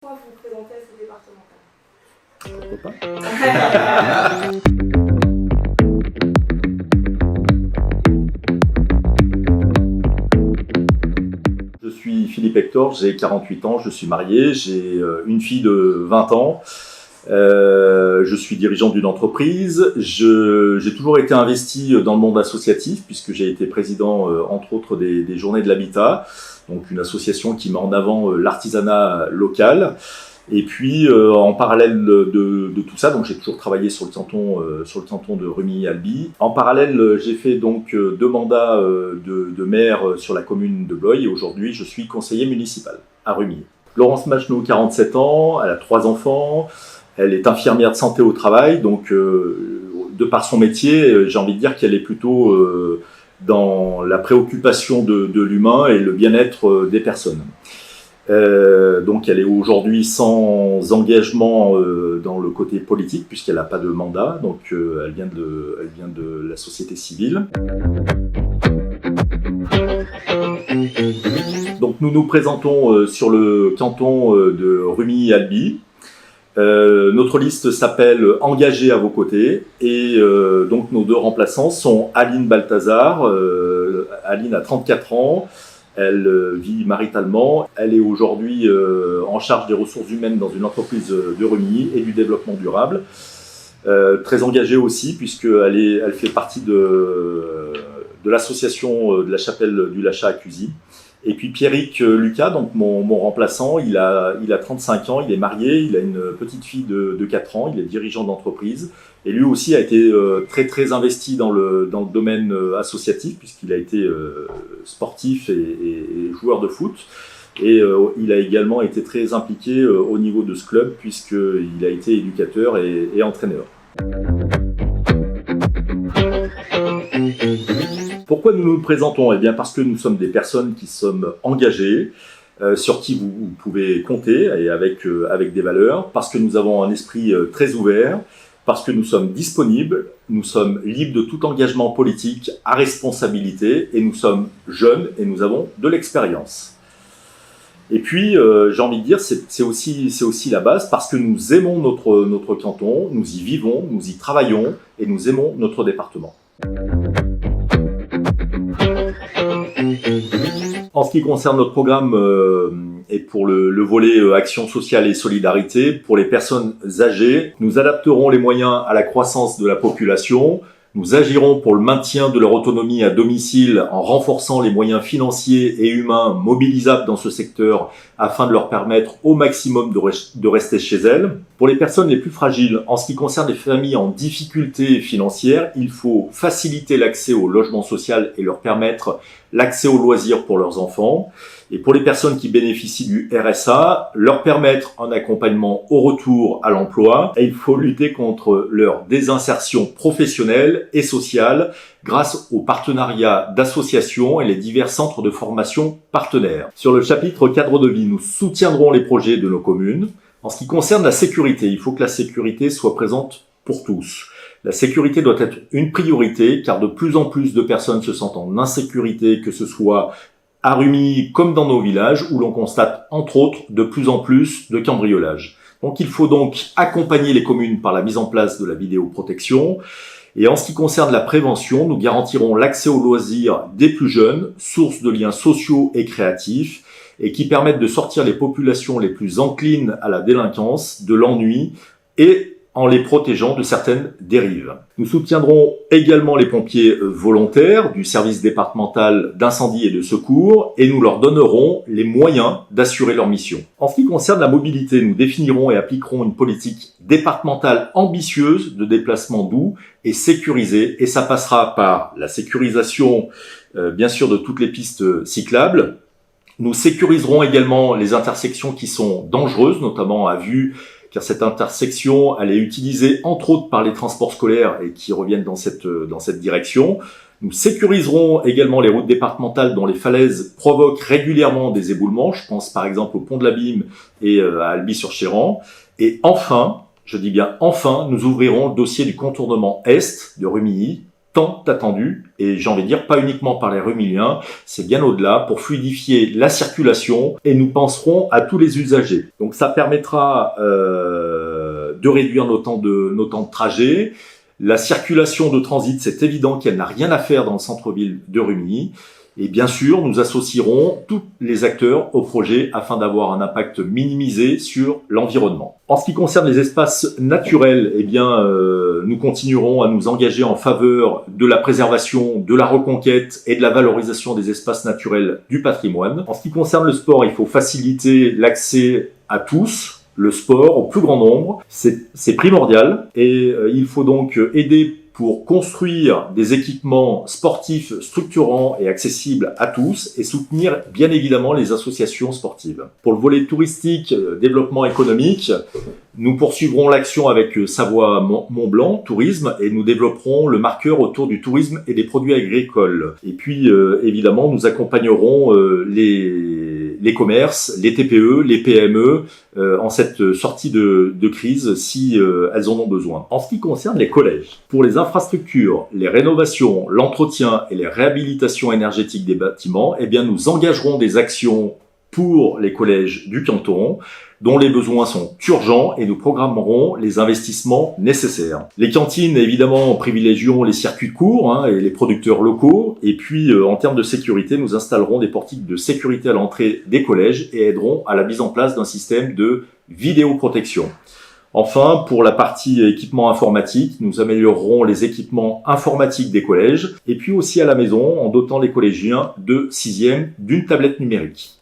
Pourquoi vous vous présentez à ce départemental? Pourquoi pas? Je suis Philippe Hector, j'ai 48 ans, je suis marié, j'ai une fille de 20 ans. Je suis dirigeant d'une entreprise. J'ai toujours été investi dans le monde associatif puisque j'ai été président, entre autres, des Journées de l'Habitat, donc une association qui met en avant l'artisanat local. Et puis, en parallèle de tout ça, donc j'ai toujours travaillé sur le canton de Rumilly-Albi. En parallèle, j'ai fait donc 2 mandats de maire sur la commune de Blois et aujourd'hui, je suis conseiller municipal à Rumilly. Laurence Magenot, 47 ans, elle a 3 enfants. Elle est infirmière de santé au travail, donc de par son métier, j'ai envie de dire qu'elle est plutôt dans la préoccupation de l'humain et le bien-être des personnes. Donc elle est aujourd'hui sans engagement dans le côté politique puisqu'elle n'a pas de mandat, donc elle vient de la société civile. Donc nous nous présentons sur le canton de Rumilly-Albi. Notre liste s'appelle « Engagés à vos côtés » et donc nos 2 remplaçants sont Aline Balthazar. Aline a 34 ans, elle vit maritalement, elle est aujourd'hui en charge des ressources humaines dans une entreprise de Rumilly et du développement durable. Très engagée aussi puisqu'elle fait partie de l'association de la chapelle du Lachat à Cusy. Et puis Pierrick Lucas, donc mon remplaçant, il a 35 ans, il est marié, il a une petite fille de 4 ans, il est dirigeant d'entreprise. Et lui aussi a été très investi dans le domaine associatif, puisqu'il a été sportif et joueur de foot. Et il a également été très impliqué au niveau de ce club, puisqu'il a été éducateur et entraîneur. Pourquoi nous nous présentons? Eh bien parce que nous sommes des personnes qui sommes engagées, sur qui vous pouvez compter et avec des valeurs, parce que nous avons un esprit très ouvert, parce que nous sommes disponibles, nous sommes libres de tout engagement politique à responsabilité et nous sommes jeunes et nous avons de l'expérience. Et puis, j'ai envie de dire, c'est aussi la base parce que nous aimons notre canton, nous y vivons, nous y travaillons et nous aimons notre département. En ce qui concerne notre programme et pour le volet action sociale et solidarité, pour les personnes âgées, nous adapterons les moyens à la croissance de la population. Nous agirons pour le maintien de leur autonomie à domicile en renforçant les moyens financiers et humains mobilisables dans ce secteur afin de leur permettre au maximum de rester chez elles. Pour les personnes les plus fragiles, en ce qui concerne les familles en difficulté financière, il faut faciliter l'accès au logement social et leur permettre l'accès aux loisirs pour leurs enfants. Et pour les personnes qui bénéficient du RSA, leur permettre un accompagnement au retour à l'emploi. Et il faut lutter contre leur désinsertion professionnelle et sociale grâce au partenariat d'associations et les divers centres de formation partenaires. Sur le chapitre cadre de vie, nous soutiendrons les projets de nos communes. En ce qui concerne la sécurité, il faut que la sécurité soit présente pour tous. La sécurité doit être une priorité car de plus en plus de personnes se sentent en insécurité, que ce soit à Rumilly comme dans nos villages où l'on constate entre autres de plus en plus de cambriolages. Donc il faut donc accompagner les communes par la mise en place de la vidéoprotection. Et en ce qui concerne la prévention, nous garantirons l'accès aux loisirs des plus jeunes, source de liens sociaux et créatifs, et qui permettent de sortir les populations les plus enclines à la délinquance, de l'ennui et en les protégeant de certaines dérives. Nous soutiendrons également les pompiers volontaires du service départemental d'incendie et de secours et nous leur donnerons les moyens d'assurer leur mission. En ce qui concerne la mobilité, nous définirons et appliquerons une politique départementale ambitieuse de déplacement doux et sécurisé et ça passera par la sécurisation bien sûr de toutes les pistes cyclables. Nous sécuriserons également les intersections qui sont dangereuses, notamment à vue, car cette intersection, elle est utilisée entre autres par les transports scolaires et qui reviennent dans cette direction. Nous sécuriserons également les routes départementales dont les falaises provoquent régulièrement des éboulements. Je pense par exemple au pont de l'Abîme et à Albi-sur-Chéran. Et enfin, je dis bien enfin, nous ouvrirons le dossier du contournement Est de Rumilly tant attendu, et j'ai envie de dire pas uniquement par les Rumiliens, c'est bien au-delà, pour fluidifier la circulation, et nous penserons à tous les usagers. Donc ça permettra de réduire nos temps de trajet. La circulation de transit, c'est évident qu'elle n'a rien à faire dans le centre-ville de Rumilly. Et bien sûr, nous associerons tous les acteurs au projet afin d'avoir un impact minimisé sur l'environnement. En ce qui concerne les espaces naturels, eh bien, nous continuerons à nous engager en faveur de la préservation, de la reconquête et de la valorisation des espaces naturels du patrimoine. En ce qui concerne le sport, il faut faciliter l'accès à tous. Le sport au plus grand nombre, c'est primordial et il faut donc aider pour construire des équipements sportifs structurants et accessibles à tous et soutenir bien évidemment les associations sportives. Pour le volet touristique, développement économique, nous poursuivrons l'action avec Savoie Mont-Blanc Tourisme et nous développerons le marqueur autour du tourisme et des produits agricoles. Et puis évidemment, nous accompagnerons les commerces, les TPE, les PME en cette sortie de crise si elles en ont besoin. En ce qui concerne les collèges, pour les infrastructures, les rénovations, l'entretien et les réhabilitations énergétiques des bâtiments, eh bien nous engagerons des actions pour les collèges du canton dont les besoins sont urgents et nous programmerons les investissements nécessaires. Les cantines, évidemment, privilégieront les circuits courts et les producteurs locaux. Et puis, en termes de sécurité, nous installerons des portiques de sécurité à l'entrée des collèges et aiderons à la mise en place d'un système de vidéoprotection. Enfin, pour la partie équipement informatique, nous améliorerons les équipements informatiques des collèges et puis aussi à la maison en dotant les collégiens de 6e d'une tablette numérique.